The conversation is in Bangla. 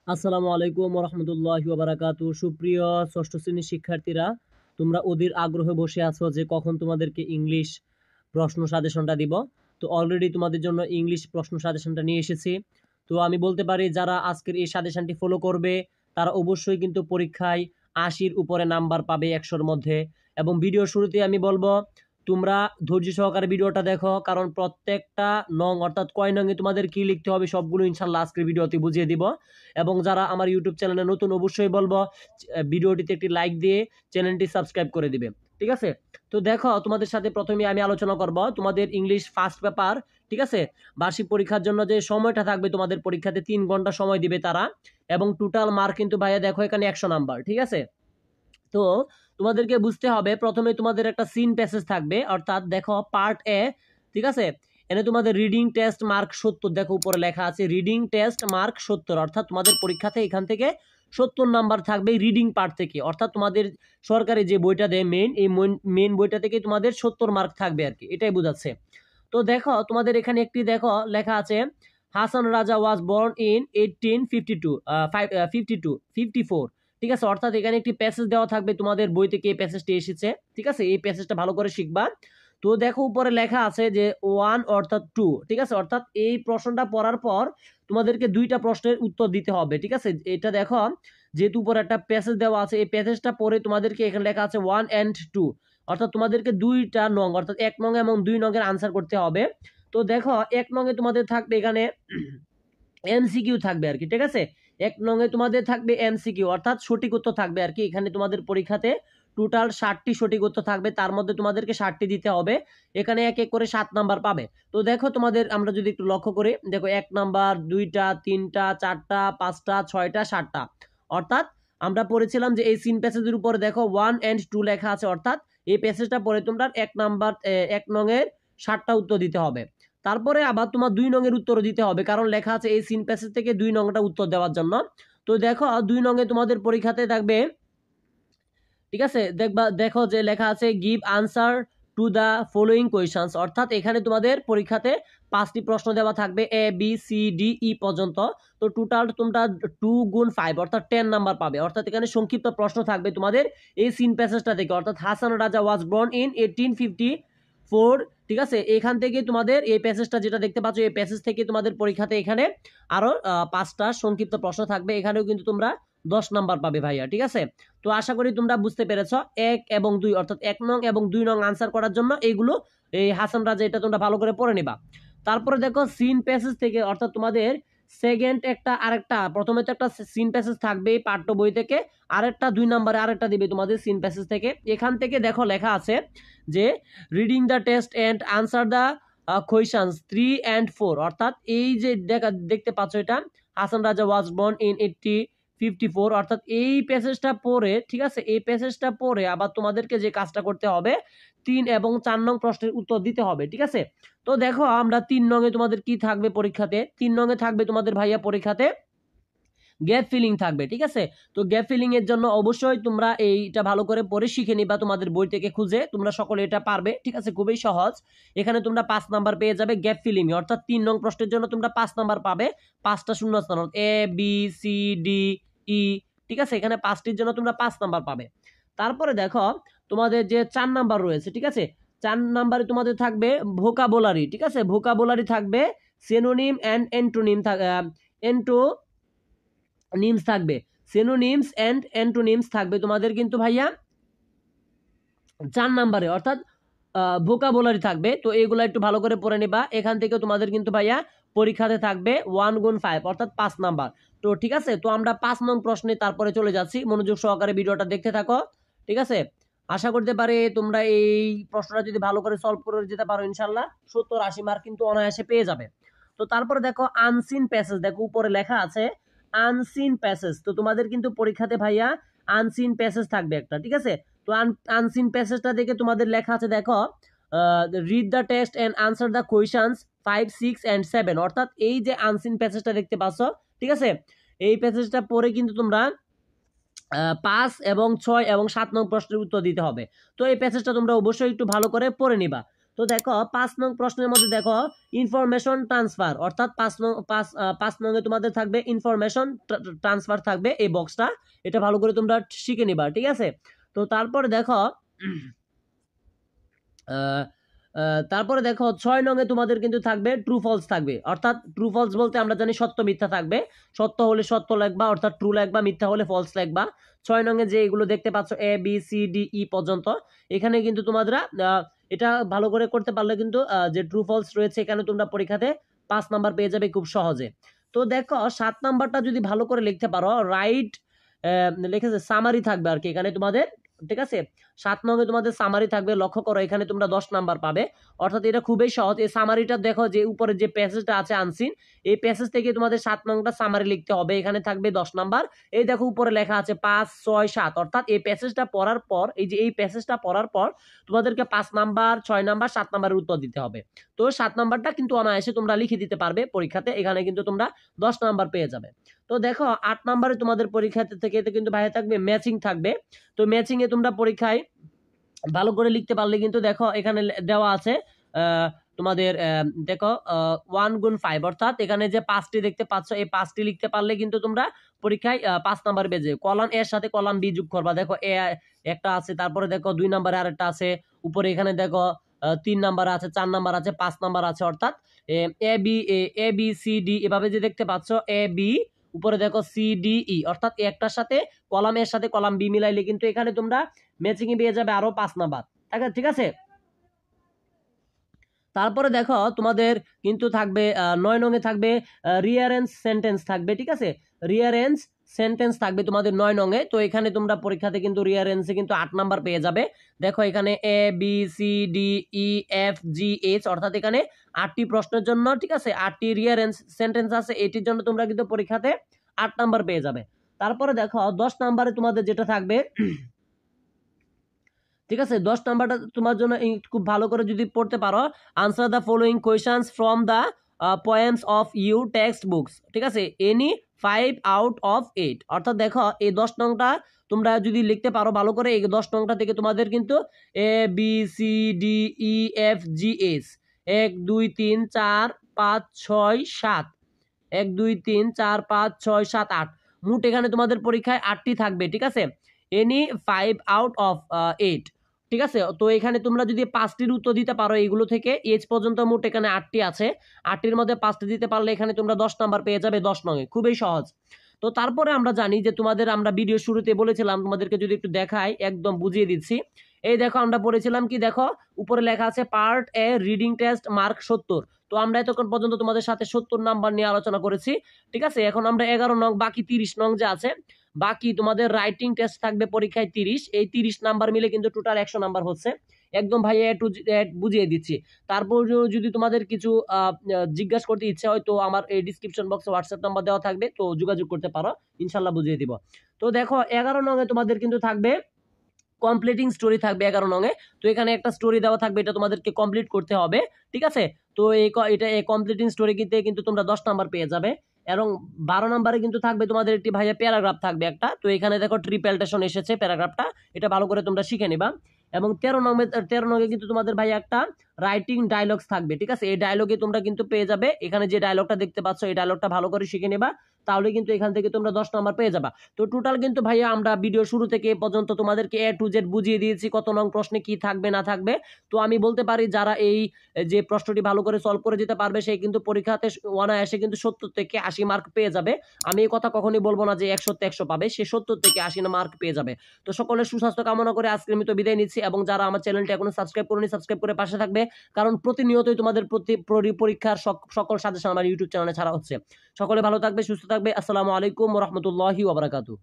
আসসালামু আলাইকুম রহমতুল্লাহি ওয়া বারাকাতু। সুপ্রিয় ষষ্ঠ শ্রেণীর শিক্ষার্থীরা, তোমরা অধীর আগ্রহে বসে আছো যে কখন তোমাদেরকে ইংলিশ প্রশ্ন সাজেশনটা দিব। তো অলরেডি তোমাদের জন্য ইংলিশ প্রশ্ন সাজেশনটা নিয়ে এসেছি। তো আমি বলতে পারি যারা আজকের এই সাজেশনটি ফলো করবে তারা অবশ্যই কিন্তু পরীক্ষায় ৮০-র উপরে নাম্বার পাবে ১০০-র মধ্যে। এবং ভিডিও শুরুতে আমি বলবো তোমরা ধৈর্য সহকারে ভিডিওটা দেখো, কারণ প্রত্যেকটা নং অর্থাৎ কয় নংয়ে তোমাদের কি লিখতে হবে সবগুলো ইনশাল্লাহ আজকের ভিডিওতে বুঝিয়ে দিব। এবং যারা আমার ইউটিউব চ্যানেলে নতুন অবশ্যই বলবো ভিডিওটিতে একটি লাইক দিয়ে চ্যানেলটি সাবস্ক্রাইব করে দিবে, ঠিক আছে? তো দেখো, তোমাদের সাথে প্রথমে আমি আলোচনা করব তোমাদের ইংলিশ ফার্স্ট পেপার, ঠিক আছে? বার্ষিক পরীক্ষার জন্য যে সময়টা থাকবে তোমাদের পরীক্ষাতে ৩ ঘন্টা সময় দিবে তারা, এবং টোটাল মার্ক কিন্তু ভাইয়া দেখো এখানে ১০০ নাম্বার, ঠিক আছে? তো তোমাদেরকে বুঝতে হবে, প্রথমে তোমাদের একটা সিন প্যাসেজ থাকবে, অর্থাৎ দেখো পার্ট এ, ঠিক আছে? এনে তোমাদের রিডিং টেস্ট মার্ক ৭০, দেখো উপরে লেখা আছে রিডিং টেস্ট মার্ক ৭০, অর্থাৎ তোমাদের পরীক্ষাতে এখান থেকে ৭০ নাম্বার থাকবে রিডিং পার্ট থেকে, অর্থাৎ তোমাদের সরকারি যে বইটা দেয় মেইন, এই মেইন বইটা থেকে তোমাদের ৭০ মার্ক থাকবে আর কি, এটাই বোঝাচ্ছে। তো দেখো তোমাদের এখানে একটি দেখো লেখা আছে হাসান রাজা ওয়াজ বর্ন ইন 1852 ঠিক আছে? অর্থাৎ এখানে একটি প্যাসেজ দেওয়া থাকবে, তোমাদের বই থেকে এই প্যাসেজটি এসেছে, ঠিক আছে? এই প্যাসেজটা ভালো করে শিখবা। তো দেখো উপরে লেখা আছে যে ওয়ান অর্থাৎ টু, ঠিক আছে? অর্থাৎ এই প্রশ্নটা পড়ার পর তোমাদেরকে দুইটা প্রশ্নের উত্তর দিতে হবে, ঠিক আছে? এটা দেখো, যেহেতু উপরে একটা প্যাসেজ দেওয়া আছে, এই প্যাসেজটা পড়ে তোমাদেরকে এখানে লেখা আছে 1 and 2, অর্থাৎ তোমাদেরকে দুইটা নং অর্থাৎ ১ নং এবং ২ নং এর আনসার করতে হবে। তো দেখো ১ নং এ তোমাদের থাকবে এখানে এমসিকিউ থাকবে আর কি, ঠিক আছে? ১ নং এ তোমাদের থাকবে এমসিকিউ, অর্থাৎ সঠিক উত্তর থাকবে আর কি। এখানে তোমাদের পরীক্ষাতে টোটাল ৬০টি সঠিক উত্তর থাকবে, তার মধ্যে তোমাদেরকে ৬০টি দিতে হবে। এখানে এক এক করে ৭ নাম্বার পাবে। তো দেখো তোমাদের আমরা যদি একটু লক্ষ্য করি, দেখো ১ নাম্বার, ২টা, ৩টা, ৪টা, ৫টা, ৬টা, ৭টা, অর্থাৎ আমরা পড়েছিলাম যে এই সিন প্যাসেজের উপরে দেখো 1 and 2 লেখা আছে, অর্থাৎ এই প্যাসেজটা পড়ে তোমরা ১ নাম্বার ১ নং এর ৭টা উত্তর দিতে হবে। তারপরে আবার তোমার ২ নং এর উত্তরও দিতে হবে, কারণ লেখা আছে এই সিন প্যাসেজ থেকে ২ নংটা উত্তর দেওয়ার জন্য। তো দেখো ২ নং এ তোমাদের পরীক্ষাতে থাকবে, ঠিক আছে? দেখো যে লেখা আছে give answer to the following questions, অর্থাৎ এখানে তোমাদের পরীক্ষাতে ৫টি প্রশ্ন দেওয়া থাকবে এ বি সি ডি ই পর্যন্ত। তো টোটাল তোমরা 2 গুণ 5 অর্থাৎ 10 নাম্বার পাবে, অর্থাৎ এখানে সংক্ষিপ্ত প্রশ্ন থাকবে তোমাদের এই সিন প্যাসেজটা থেকে, অর্থাৎ হাসান রাজা ওয়াজ বর্ন ইন 1854, ঠিক আছে? এখান থেকে তোমাদের এই প্যাসেজটা যেটা দেখতে পাচ্ছ, এই প্যাসেজ থেকে তোমাদের পরীক্ষাতে এখানে আরো ৫টা সংক্ষিপ্ত প্রশ্ন থাকবে, এখানেও কিন্তু তোমরা 10 নাম্বার পাবে ভাইয়া, ঠিক আছে? তো আশা করি তোমরা বুঝতে পেরেছো। ১ এবং ২ অর্থাৎ ১ নং এবং ২ নং আনসার করার জন্য এইগুলো, এই হাসান রাজা এটা তোমরা ভালো করে পড়ে নিবা। তারপরে দেখো সিন প্যাসেজ থেকে, অর্থাৎ তোমাদের সেকেন্ড একটা আরেকটা, প্রথমে তো একটা সিন প্যাসেজ থাকবে পাঠ্য বই থেকে, আরেকটা ২ নম্বরে আরেকটা দিবে তোমাদের সিন প্যাসেজ থেকে। এখান থেকে দেখো লেখা আছে যে reading the test and answer the questions 3 and 4, অর্থাৎ এই যে দেখতে পাচ্ছ এটা হাসান রাজা ওয়াজ বর্ন ইন 1854, অর্থাৎ এই প্যাসেজটা পড়ে, ঠিক আছে? এই প্যাসেজটা পড়ে আবার তোমাদেরকে যে কাজটা করতে হবে ৩ এবং ৪ নং প্রশ্নের উত্তর দিতে হবে, ঠিক আছে? তো দেখো আমরা ৩ নং এ তোমাদের কি থাকবে পরীক্ষাতে, ৩ নং এ থাকবে তোমাদের ভাইয়া পরীক্ষাতে গ্যাপ ফিলিং থাকবে, ঠিক আছে? তো গ্যাপ ফিলিং এর জন্য অবশ্যই তোমরা এইটা ভালো করে পড়ে শিখে নিবা তোমাদের বই থেকে খুঁজে, তোমরা সকলে এটা পারবে, ঠিক আছে? খুবই সহজ। এখানে তোমরা ৫ নাম্বার পেয়ে যাবে গ্যাপ ফিলিং, অর্থাৎ ৩ নং প্রশ্নের জন্য তোমরা ৫ নাম্বার পাবে, ৫টা শূন্যস্থান এ বি সি ডি ই, ঠিক আছে? এখানে ৫টির জন্য তোমরা ৫ নাম্বার পাবে। তারপরে দেখো তোমাদের যে ৪ নাম্বার রয়েছে, ঠিক আছে? ৪ নাম্বারে তোমাদের থাকবে ভোকাবুলারি, ঠিক আছে? ভোকাবুলারি থাকবে, সিনোনিম এন্ড এন্টোনিম নিমস থাকবে, সিনোনিমস এন্ড অ্যান্টোনিমস থাকবে তোমাদের কিন্তু ভাইয়া ৪ নাম্বারে, অর্থাৎ ভোকাবুলারি থাকবে। তো এগুলো একটু ভালো করে পড়ে নিবা, এখান থেকে তোমাদের কিন্তু ভাইয়া পরীক্ষাতে থাকবে 1 গুণ 5 অর্থাৎ ৫ নাম্বার। তো ঠিক আছে, তো আমরা ৫ নং প্রশ্নে তারপরে চলে যাচ্ছি, মনোযোগ সহকারে ভিডিওটা দেখতে থাকো, ঠিক আছে? আশা করতে পারি তোমরা এই প্রশ্নটা যদি ভালো করে সলভ করে যেতে পারো ইনশাল্লাহ ৭০-৮০ মার্ক কিন্তু অনায়াসে পেয়ে যাবে। তো তারপরে দেখো আনসিন প্যাসেজ, দেখো উপরে লেখা আছে আনসিন প্যাসেজ। তো তোমাদের কিন্তু পরীক্ষাতে ভাইয়া আনসিন প্যাসেজ থাকবে একটা, ঠিক আছে? তো আনসিন প্যাসেজটা দেখে তোমাদের লেখা আছে দেখো read the test and answer the questions 5, 6 and 7, অর্থাৎ এই যে আনসিন প্যাসেজটা দেখতে পাচ্ছ, ঠিক আছে? এই প্যাসেজটা পড়ে কিন্তু তোমরা ৫ এবং ৬ এবং ৭ নং প্রশ্নের উত্তর দিতে হবে। তো এই প্যাসেজটা তোমরা অবশ্যই একটু ভালো করে পড়ে নিবা। তো দেখো 5 নং প্রশ্নের মধ্যে দেখো ইনফরমেশন ট্রান্সফার, অর্থাৎ 5 নং এ তোমাদের থাকবে ইনফরমেশন ট্রান্সফার থাকবে এই বক্সটা, এটা ভালো করে তোমরা শিখে নিবা, ঠিক আছে। তো তারপরে দেখো তারপরে দেখো 6 নং এ তোমাদের কিন্তু থাকবে ট্রু ফলস থাকবে, অর্থাৎ ট্রু ফলস বলতে আমরা জানি সত্য মিথ্যা থাকবে, সত্য হলে সত্য লিখবা অর্থাৎ ট্রু লিখবা, মিথ্যা হলে ফলস লিখবা। 6 নং এ যে এগুলো দেখতে পাচ্ছ এ বি সি ডি ই পর্যন্ত, এখানে কিন্তু তোমরা এটা ভালো করে করতে পারলে কিন্তু যে ট্রু ফলস রয়েছে এখানে তোমরা পরীক্ষাতে 5 নাম্বার পেয়ে যাবে খুব সহজে। তো দেখো 7 নাম্বারটা যদি ভালো করে লিখতে পারো, রাইট লিখেছে সামারি থাকবে আর কি এখানে তোমাদের, ঠিক আছে। 7 নং এ তোমাদের সামারি থাকবে, লক্ষ্য করো এখানে তোমরা 10 নাম্বার পাবে, অর্থাৎ এটা খুবই সহজ। এই সামারিটা দেখো যে উপরে যে প্যাসেজটা আছে আনসিন, এই প্যাসেজ থেকে তোমাদের 7 নংটা সামারি লিখতে হবে, এখানে থাকবে 10 নাম্বার। এই দেখো উপরে লেখা আছে 5 6 7, অর্থাৎ এই প্যাসেজটা পড়ার পর, এই যে এই প্যাসেজটা পড়ার পর তোমাদেরকে 5 নাম্বার 6 নাম্বার 7 নাম্বারের উত্তর দিতে হবে। তো 7 নাম্বারটা কিন্তু অনায়াসে তোমরা লিখে দিতে পারবে পরীক্ষাতে, এখানে কিন্তু তোমরা 10 নাম্বার পেয়ে যাবে। তো দেখো 8 নাম্বারে তোমাদের পরীক্ষাতে থেকে কিন্তু ভাইয়া থাকবে ম্যাচিং থাকবে। তো ম্যাচিং এ তোমরা পরীক্ষায় ভালো করে লিখতে পারলে কিন্তু দেখো এখানে দেওয়া আছে তোমাদের দেখো 1 গুণ 5, অর্থাৎ এখানে যে 5টি দেখতে পাচ্ছ এই 5টি লিখতে পারলে কিন্তু তোমরা পরীক্ষায় 5 নাম্বার পেয়ে যাবে। কলাম এর সাথে কলাম বি যোগ করবা, দেখো এ একটা আছে, তারপরে দেখো 2 নাম্বারে আরেকটা আছে, উপরে এখানে দেখো 3 নাম্বার আছে, 4 নাম্বার আছে, 5 নাম্বার আছে, অর্থাৎ এ বি সি ডি এভাবে যে দেখতে পাচ্ছ এ বি, উপরে দেখো সি ডি ই, অর্থাৎ একটার সাথে কলাম এর সাথে কলাম বি মিলাইলে কিন্তু এখানে তোমরা ম্যাচিং এ পেয়ে যাবে আরো 5 নাম্বার, ঠিক আছে। তারপরে দেখো তোমাদের কিন্তু থাকবে 9 নং এ থাকবে রিয়ারেঞ্জ সেন্টেন্স থাকবে, ঠিক আছে। রিয়ারেঞ্জ সেন্টেন্স থাকবে তোমাদের 9 নং এ। তো এখানে তোমরা পরীক্ষাতে কিন্তু রিয়ারেঞ্জে কিন্তু 8 নাম্বার পেয়ে যাবে। দেখো এখানে A B C D E F G H, অর্থাৎ এখানে 8টি প্রশ্নের জন্য, ঠিক আছে, 8টি রিয়ারেঞ্জ সেন্টেন্স আছে, এটির জন্য তোমরা কিন্তু পরীক্ষাতে 8 নাম্বার পেয়ে যাবে। তারপরে দেখো 10 নাম্বারে তোমাদের যেটা থাকবে, ঠিক আছে, 10 নাম্বারটা তোমার জন্য খুব ভালো করে যদি পড়তে পারো, answer the following questions from the poems of you text books, ঠিক আছে, এনি 5 আউট অফ 8, অর্থাৎ দেখো এই 10 নংটা তোমরা যদি লিখতে পারো ভালো করে, এই 10 নংটা থেকে তোমাদের কিন্তু A B C D E F G H 1 2 3 4 5 6 7 1 2 3 4 5 6 7 8, মোট এখানে তোমাদের পরীক্ষায় 8টি থাকবে, ঠিক আছে, এনি 5 আউট অফ 8, ঠিক আছে। তো এখানে তোমরা যদি 5টির উত্তর দিতে পারো এইগুলো থেকে, এইচ পর্যন্ত মোট এখানে 8টি আছে, 8টির মধ্যে 5টি দিতে পারলে এখানে তোমরা 10 নাম্বার পেয়ে যাবে 10 নঙে, খুবই সহজ। তো তারপরে আমরা জানি যে তোমাদের আমরা ভিডিও শুরুতে বলেছিলাম, তোমাদেরকে যদি একটু দেখাই একদম বুঝিয়ে দিচ্ছি। এই দেখো আমরা পড়েছিলাম কি, দেখো উপরে লেখা আছে পার্ট এ রিডিং টেস্ট মার্ক 70। তো আমরা এতক্ষণ পর্যন্ত তোমাদের সাথে 70 নাম্বার নিয়ে আলোচনা করেছি, ঠিক আছে। এখন আমরা 11 নং, বাকি 30 নং যে আছে, বাকি তোমাদের রাইটিং টেস্ট থাকবে পরীক্ষায় 30, এই 30 নাম্বার মিলে কিন্তু টোটাল 100 নাম্বার হচ্ছে, একদম ভাই একটু বুঝিয়ে দিচ্ছি। তারপর যদি তোমাদের কিছু জিজ্ঞাসা করতে ইচ্ছা হয় তো আমার এই ডিসক্রিপশন বক্সে হোয়াটসঅ্যাপ নাম্বার দেওয়া থাকবে, তো যোগাযোগ করতে পারো, ইনশাল্লাহ বুঝিয়ে দিব। তো দেখো 11 নঙে তোমাদের কিন্তু থাকবে কমপ্লিটিং স্টোরি থাকবে 11 নঙে। তো এখানে একটা স্টোরি দেওয়া থাকবে, এটা তোমাদেরকে কমপ্লিট করতে হবে, ঠিক আছে। তো এটা কমপ্লিটিং স্টোরি কিন্তু তোমরা 10 নাম্বার পেয়ে যাবে। এবং 12 নাম্বারে কিন্তু থাকবে তোমাদের একটি ভাইয়া প্যারাগ্রাফ থাকবে একটা। তো এখানে দেখো ট্রিপেলটেশন এসেছে প্যারাগ্রাফটা, এটা ভালো করে তোমরা শিখে নিবা। এবং 13 নঙে কিন্তু তোমাদের ভাইয়া একটা রাইটিং ডায়লগস থাকবে, ঠিক আছে। এই ডায়লগে তোমরা কিন্তু পেয়ে যাবে, এখানে যে ডায়লগটা দেখতে পাচ্ছ এই ডায়লগটা ভালো করে শিখে নেবা, তাহলে কিন্তু এখান থেকে তোমরা 10 নাম্বার পেয়ে যাবা। তো টোটাল কিন্তু ভাইয়া আমরা ভিডিও শুরু থেকে এ পর্যন্ত তোমাদেরকে A to Z বুঝিয়ে দিয়েছি কত নং প্রশ্নে কি থাকবে না থাকবে। তো আমি বলতে পারি যারা এই যে প্রশ্নটি ভালো করে সলভ করে দিতে পারবে সে কিন্তু পরীক্ষাতে অনায়াসে কিন্তু 70 থেকে 80 মার্ক পেয়ে যাবে। আমি এই কথা কখনোই বলবো না যে 100 পাবে, সে 70 থেকে 80 মার্ক পেয়ে যাবে। তো সকলের সুস্বাস্থ্য কামনা করে আজকের মতো বিদায় নিচ্ছি, এবং যারা আমার চ্যানেলটি এখনো সাবস্ক্রাইব করেনি সাবস্ক্রাইব করে পাশে থাকবে, কারণ প্রতিনিয়তই তোমাদের পরীক্ষার সকল সাজেশন আমার ইউটিউব চ্যানেলে ছাড়া হচ্ছে। সকলে ভালো থাকবে, সুস্থ থাকবে। আসসালামু আলাইকুম ওয়া রাহমাতুল্লাহি ওয়া বারাকাতুহু।